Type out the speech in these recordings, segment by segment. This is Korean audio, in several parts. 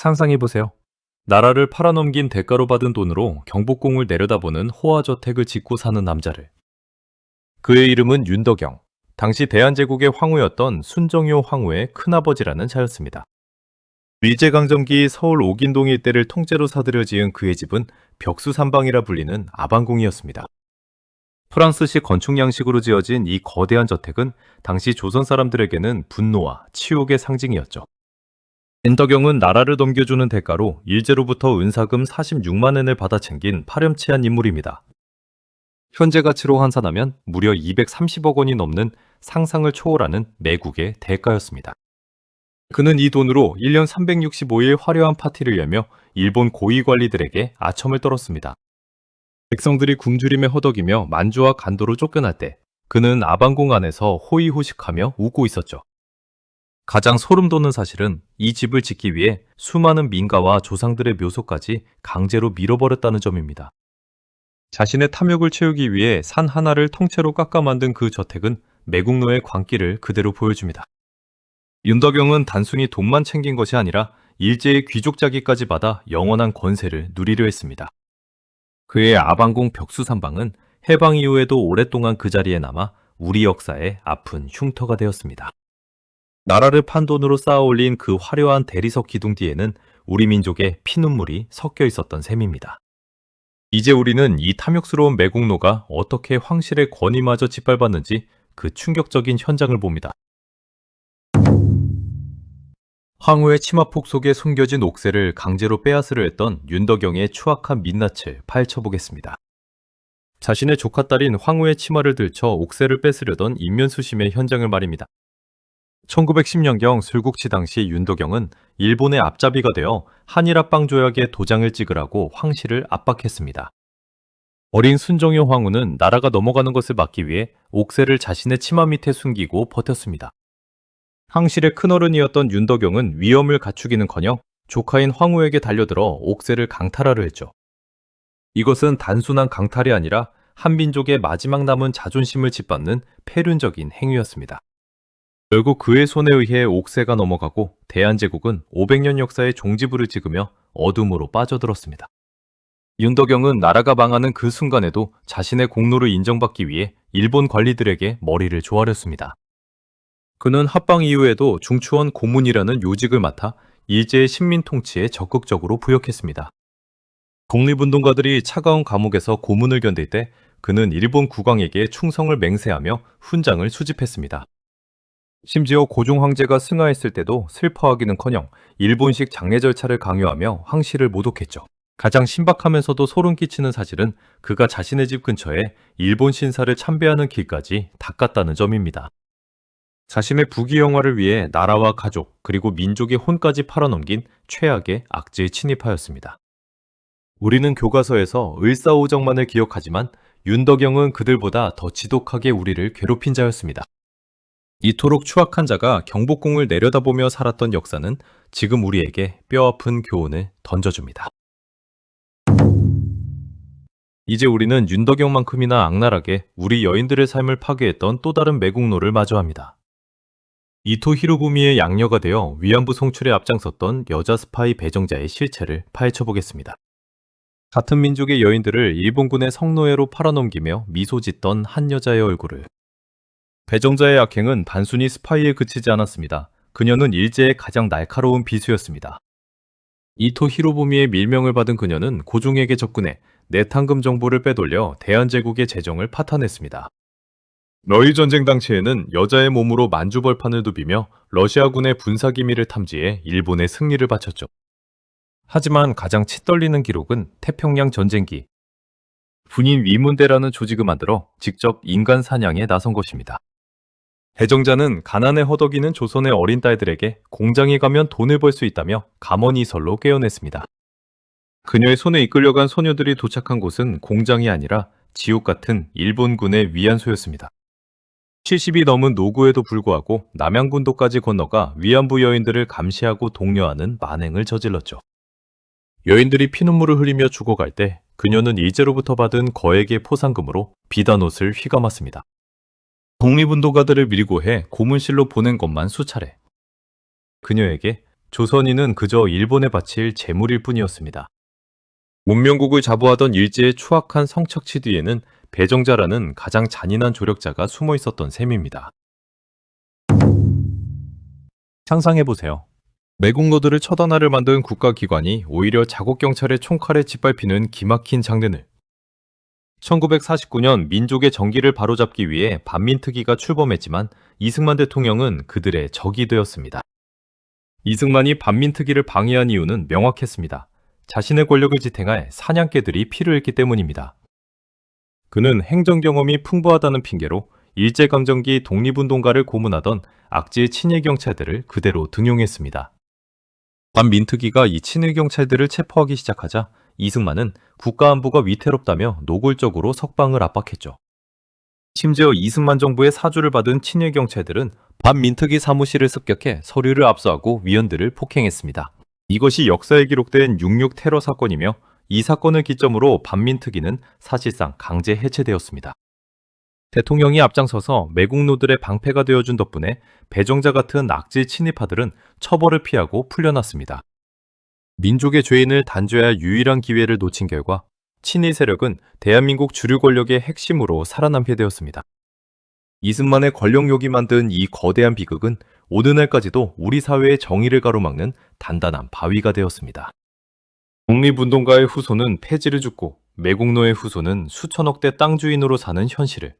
상상해보세요. 나라를 팔아넘긴 대가로 받은 돈으로 경복궁을 내려다보는 호화저택을 짓고 사는 남자를. 그의 이름은 윤덕영. 당시 대한제국의 황후였던 순정효 황후의 큰아버지라는 자였습니다. 일제강점기 서울 옥인동 일대를 통째로 사들여 지은 그의 집은 벽수삼방이라 불리는 아방궁이었습니다. 프랑스식 건축 양식으로 지어진 이 거대한 저택은 당시 조선 사람들에게는 분노와 치욕의 상징이었죠. 윤덕영은 나라를 넘겨주는 대가로 일제로부터 은사금 46만 엔을 받아 챙긴 파렴치한 인물입니다. 현재 가치로 환산하면 무려 230억 원이 넘는 상상을 초월하는 매국의 대가였습니다. 그는 이 돈으로 1년 365일 화려한 파티를 열며 일본 고위 관리들에게 아첨을 떨었습니다. 백성들이 굶주림에 허덕이며 만주와 간도로 쫓겨날 때 그는 아방궁 안에서 호의호식하며 웃고 있었죠. 가장 소름 돋는 사실은 이 집을 짓기 위해 수많은 민가와 조상들의 묘소까지 강제로 밀어버렸다는 점입니다. 자신의 탐욕을 채우기 위해 산 하나를 통째로 깎아 만든 그 저택은 매국노의 광기를 그대로 보여줍니다. 윤덕영은 단순히 돈만 챙긴 것이 아니라 일제의 귀족 자기까지 받아 영원한 권세를 누리려 했습니다. 그의 아방궁 벽수삼방은 해방 이후에도 오랫동안 그 자리에 남아 우리 역사의 아픈 흉터가 되었습니다. 나라를 판 돈으로 쌓아 올린 그 화려한 대리석 기둥 뒤에는 우리 민족의 피눈물이 섞여 있었던 셈입니다. 이제 우리는 이 탐욕스러운 매국노가 어떻게 황실의 권위마저 짓밟았는지 그 충격적인 현장을 봅니다. 황후의 치마폭 속에 숨겨진 옥새를 강제로 빼앗으려 했던 윤덕영의 추악한 민낯을 파헤쳐보겠습니다. 자신의 조카딸인 황후의 치마를 들쳐 옥새를 뺏으려던 인면수심의 현장을 말입니다. 1910년경 술국치 당시 윤덕영은 일본의 앞잡이가 되어 한일합방 조약에 도장을 찍으라고 황실을 압박했습니다. 어린 순정효 황후는 나라가 넘어가는 것을 막기 위해 옥새를 자신의 치마 밑에 숨기고 버텼습니다. 황실의 큰어른이었던 윤덕영은 위엄을 갖추기는커녕 조카인 황후에게 달려들어 옥새를 강탈하려 했죠. 이것은 단순한 강탈이 아니라 한민족의 마지막 남은 자존심을 짓밟는 폐륜적인 행위였습니다. 결국 그의 손에 의해 옥새가 넘어가고 대한제국은 500년 역사의 종지부를 찍으며 어둠으로 빠져들었습니다. 윤덕영은 나라가 망하는 그 순간에도 자신의 공로를 인정받기 위해 일본 관리들에게 머리를 조아렸습니다. 그는 합방 이후에도 중추원 고문이라는 요직을 맡아 일제의 식민 통치에 적극적으로 부역했습니다. 독립운동가들이 차가운 감옥에서 고문을 견딜 때 그는 일본 국왕에게 충성을 맹세하며 훈장을 수집했습니다. 심지어 고종 황제가 승하했을 때도 슬퍼하기는커녕 일본식 장례 절차를 강요하며 황실을 모독했죠. 가장 신박하면서도 소름 끼치는 사실은 그가 자신의 집 근처에 일본 신사를 참배하는 길까지 닦았다는 점입니다. 자신의 부귀영화를 위해 나라와 가족 그리고 민족의 혼까지 팔아넘긴 최악의 악재에 침입하였습니다. 우리는 교과서에서 을사오정만을 기억하지만 윤덕영은 그들보다 더 지독하게 우리를 괴롭힌 자였습니다. 이토록 추악한 자가 경복궁을 내려다보며 살았던 역사는 지금 우리에게 뼈아픈 교훈을 던져줍니다. 이제 우리는 윤덕영만큼이나 악랄하게 우리 여인들의 삶을 파괴했던 또 다른 매국노를 마주합니다. 이토 히로부미의 양녀가 되어 위안부 송출에 앞장섰던 여자 스파이 배정자의 실체를 파헤쳐보겠습니다. 같은 민족의 여인들을 일본군의 성노예로 팔아넘기며 미소 짓던 한 여자의 얼굴을. 배정자의 악행은 단순히 스파이에 그치지 않았습니다. 그녀는 일제의 가장 날카로운 비수였습니다. 이토 히로부미의 밀명을 받은 그녀는 고종에게 접근해 내탕금 정보를 빼돌려 대한제국의 재정을 파탄했습니다. 러일 전쟁 당시에는 여자의 몸으로 만주벌판을 누비며 러시아군의 군사기밀을 탐지해 일본의 승리를 바쳤죠. 하지만 가장 치떨리는 기록은 태평양 전쟁기. 군인 위문대라는 조직을 만들어 직접 인간 사냥에 나선 것입니다. 배정자는 가난에 허덕이는 조선의 어린 딸들에게 공장에 가면 돈을 벌 수 있다며 감언이설로 깨어냈습니다. 그녀의 손에 이끌려간 소녀들이 도착한 곳은 공장이 아니라 지옥 같은 일본군의 위안소였습니다. 70이 넘은 노구에도 불구하고 남양군도까지 건너가 위안부 여인들을 감시하고 독려하는 만행을 저질렀죠. 여인들이 피눈물을 흘리며 죽어갈 때 그녀는 일제로부터 받은 거액의 포상금으로 비단 옷을 휘감았습니다. 독립운동가들을 밀고 해 고문실로 보낸 것만 수차례. 그녀에게 조선인은 그저 일본에 바칠 재물일 뿐이었습니다. 문명국을 자부하던 일제의 추악한 성착취 뒤에는 배정자라는 가장 잔인한 조력자가 숨어 있었던 셈입니다. 상상해보세요. 매국노들을 처단하려 만든 국가기관이 오히려 자국경찰의 총칼에 짓밟히는 기막힌 장면을. 1949년 민족의 정기를 바로잡기 위해 반민특위가 출범했지만 이승만 대통령은 그들의 적이 되었습니다. 이승만이 반민특위를 방해한 이유는 명확했습니다. 자신의 권력을 지탱할 사냥개들이 필요했기 때문입니다. 그는 행정 경험이 풍부하다는 핑계로 일제강점기 독립운동가를 고문하던 악질 친일 경찰들을 그대로 등용했습니다. 반민특위가 이 친일 경찰들을 체포하기 시작하자 이승만은 국가안보가 위태롭다며 노골적으로 석방을 압박했죠. 심지어 이승만 정부의 사주를 받은 친일 경찰들은 반민특위 사무실을 습격해 서류를 압수하고 위원들을 폭행했습니다. 이것이 역사에 기록된 6.6 테러 사건이며 이 사건을 기점으로 반민특위는 사실상 강제 해체되었습니다. 대통령이 앞장서서 매국노들의 방패가 되어준 덕분에 배정자 같은 악질 친일파들은 처벌을 피하고 풀려났습니다. 민족의 죄인을 단죄할 유일한 기회를 놓친 결과 친일 세력은 대한민국 주류 권력의 핵심으로 살아남게 되었습니다. 이승만의 권력욕이 만든 이 거대한 비극은 오늘날까지도 우리 사회의 정의를 가로막는 단단한 바위가 되었습니다. 독립운동가의 후손은 폐지를 줍고 매국노의 후손은 수천억 대 땅 주인으로 사는 현실을.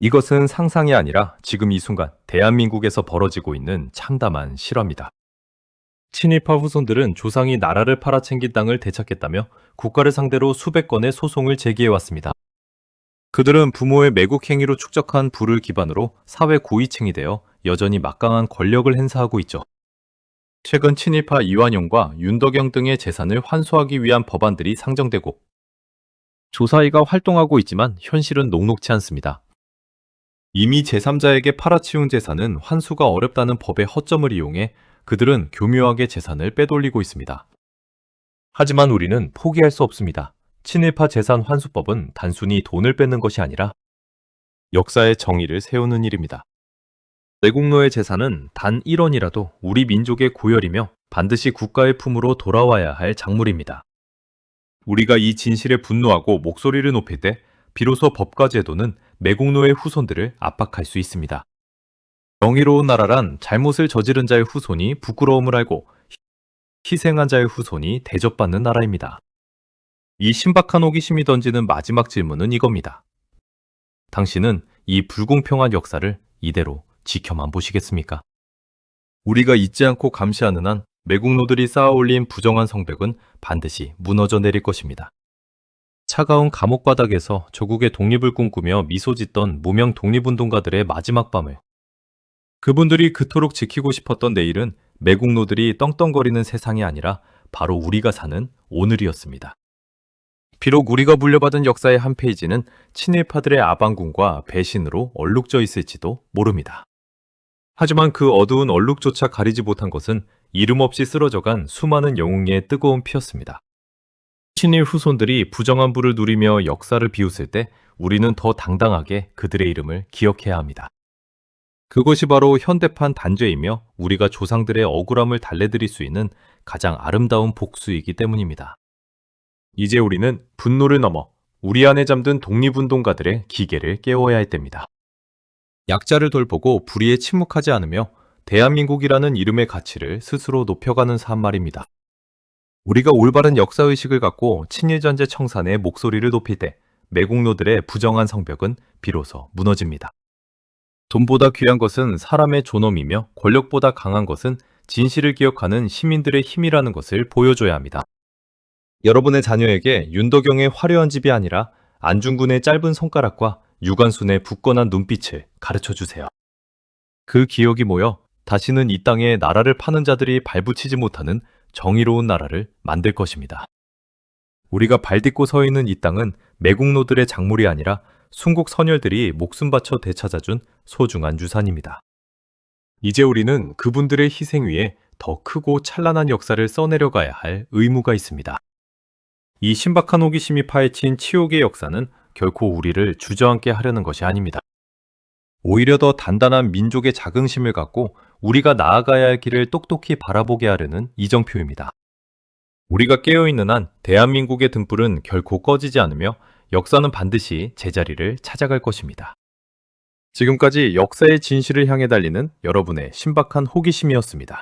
이것은 상상이 아니라 지금 이 순간 대한민국에서 벌어지고 있는 참담한 실화입니다. 친일파 후손들은 조상이 나라를 팔아챙긴 땅을 되찾겠다며 국가를 상대로 수백 건의 소송을 제기해왔습니다. 그들은 부모의 매국 행위로 축적한 부를 기반으로 사회 고위층이 되어 여전히 막강한 권력을 행사하고 있죠. 최근 친일파 이완용과 윤덕영 등의 재산을 환수하기 위한 법안들이 상정되고 조사위가 활동하고 있지만 현실은 녹록치 않습니다. 이미 제3자에게 팔아치운 재산은 환수가 어렵다는 법의 허점을 이용해 그들은 교묘하게 재산을 빼돌리고 있습니다. 하지만 우리는 포기할 수 없습니다. 친일파 재산 환수법은 단순히 돈을 뺏는 것이 아니라 역사의 정의를 세우는 일입니다. 매국노의 재산은 단 1원이라도 우리 민족의 고열이며 반드시 국가의 품으로 돌아와야 할 작물입니다. 우리가 이 진실에 분노하고 목소리를 높일 때 비로소 법과 제도는 매국노의 후손들을 압박할 수 있습니다. 정의로운 나라란 잘못을 저지른 자의 후손이 부끄러움을 알고 희생한 자의 후손이 대접받는 나라입니다. 이 신박한 호기심이 던지는 마지막 질문은 이겁니다. 당신은 이 불공평한 역사를 이대로 지켜만 보시겠습니까? 우리가 잊지 않고 감시하는 한 매국노들이 쌓아올린 부정한 성벽은 반드시 무너져 내릴 것입니다. 차가운 감옥 바닥에서 조국의 독립을 꿈꾸며 미소 짓던 무명 독립운동가들의 마지막 밤을, 그분들이 그토록 지키고 싶었던 내일은 매국노들이 떵떵거리는 세상이 아니라 바로 우리가 사는 오늘이었습니다. 비록 우리가 물려받은 역사의 한 페이지는 친일파들의 아방궁과 배신으로 얼룩져 있을지도 모릅니다. 하지만 그 어두운 얼룩조차 가리지 못한 것은 이름 없이 쓰러져간 수많은 영웅의 뜨거운 피였습니다. 친일 후손들이 부정한 부를 누리며 역사를 비웃을 때 우리는 더 당당하게 그들의 이름을 기억해야 합니다. 그것이 바로 현대판 단죄이며 우리가 조상들의 억울함을 달래드릴 수 있는 가장 아름다운 복수이기 때문입니다. 이제 우리는 분노를 넘어 우리 안에 잠든 독립운동가들의 기계를 깨워야 할 때입니다. 약자를 돌보고 불의에 침묵하지 않으며 대한민국이라는 이름의 가치를 스스로 높여가는 삶 말입니다. 우리가 올바른 역사의식을 갖고 친일전제 청산의 목소리를 높일 때 매국노들의 부정한 성벽은 비로소 무너집니다. 돈보다 귀한 것은 사람의 존엄이며 권력보다 강한 것은 진실을 기억하는 시민들의 힘이라는 것을 보여줘야 합니다. 여러분의 자녀에게 윤덕영의 화려한 집이 아니라 안중근의 짧은 손가락과 유관순의 굳건한 눈빛을 가르쳐주세요. 그 기억이 모여 다시는 이 땅에 나라를 파는 자들이 발붙이지 못하는 정의로운 나라를 만들 것입니다. 우리가 발딛고 서 있는 이 땅은 매국노들의 작물이 아니라 순국 선열들이 목숨 바쳐 되찾아준 소중한 유산입니다. 이제 우리는 그분들의 희생 위에 더 크고 찬란한 역사를 써내려가야 할 의무가 있습니다. 이 신박한 호기심이 파헤친 치욕의 역사는 결코 우리를 주저앉게 하려는 것이 아닙니다. 오히려 더 단단한 민족의 자긍심을 갖고 우리가 나아가야 할 길을 똑똑히 바라보게 하려는 이정표입니다. 우리가 깨어있는 한 대한민국의 등불은 결코 꺼지지 않으며 역사는 반드시 제자리를 찾아갈 것입니다. 지금까지 역사의 진실을 향해 달리는 여러분의 신박한 호기심이었습니다.